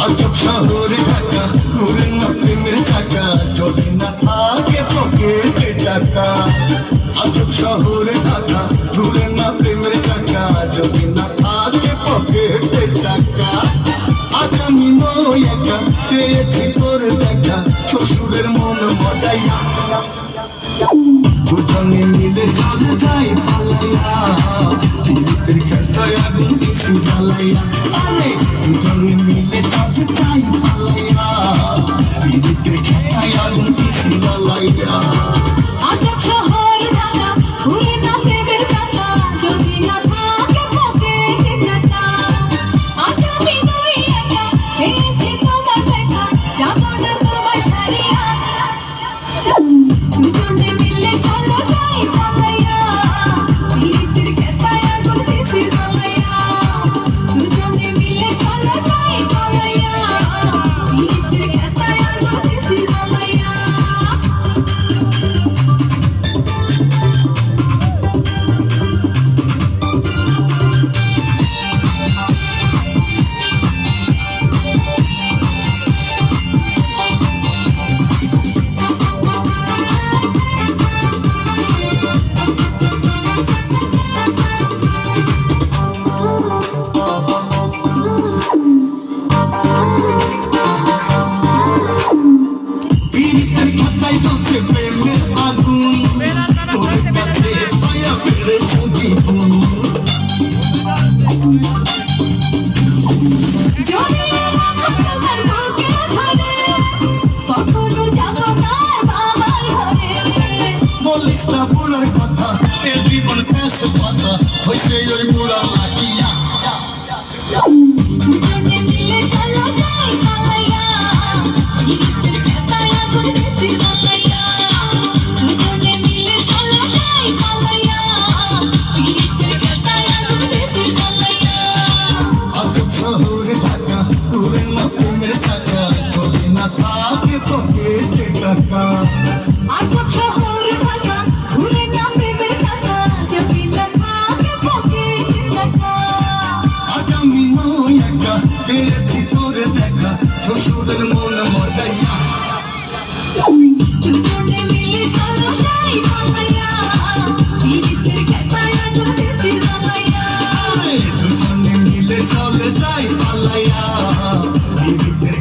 আজব শহরে ঢাকা ঘুরে না প্রেমের চাকা যদি না থাকে পকেটে টাকা। আজব শহরে ঢাকা ঘুরে না প্রেমের চাকা যদি না থাকে পকেটে টাকা। আজ আমি নই একা পেয়েছি তোর দেখা শ্বশুরের মন মজাইয়া দুজনে মিলে চলে যাই পালাইয়া বিদ্যুতের খেতায় আগুন দিছি জ্বালাইয়া। আরে দুজনে মিলে চলে যাই পালাইয়া বিদ্যুতের খেতায় আগুন দিছি জ্বালাইয়া। আজব শহর ঢাকা ঘুরে না প্রেমের চাকা যদি না থাকে পকেটে টাকা। আজ আমি নই একা পেয়েছি তোমার দেখা যাবো না তোমায় ছাড়িয়া। দুজনে মিলে চলো যাই পালাইয়া বিদ্যুতের খেতায় আগুন দিছি জ্বালাইয়া। দুজনে মিলে চলো যাই পালাইয়া বিদ্যুতের খেতায় আগুন দিছি জ্বালাইয়া। বিদ্যুতের খেতায় জ্বলছে প্রেমের আগুন তোর কাছে পায়া বেড়েছে দ্বিগুণ। জড়িয়ে রাখো তোমার বুকে ধরে কখনো যাবো না বাবার ঘরে। বলিস না বুড়ার কথা এ জীবন পেছে কথা হইছে ওই বুড়া লাগিয়া। দুজনে মিলে চলো যাই পালাইয়া বিদ্যুতের খেতায় আগুন দিছি জ্বালাইয়া। দুজনে মিলে চলো যাই পালাইয়া বিদ্যুতের খেতায় আগুন দিছি জ্বালাইয়া। আজব শহরে ঢাকা ঘুরে না প্রেমের চাকা যদি না থাকে পকেটে টাকা। আজব শহর ঢাকা ঘুরে না প্রেমের চাকা যদি না থাকে পকেটে টাকা। আজ আমি নই একা পেয়েছি তোর দেখা শ্বশুরের মন মজাইয়া। দুজনে মিলে চলো যাই পালাইয়া বিদ্যুতের খেতায় আগুন দিছি জ্বালাইয়া। দুজনে মিলে চলে যাই পালাইয়া বিদ্যুতের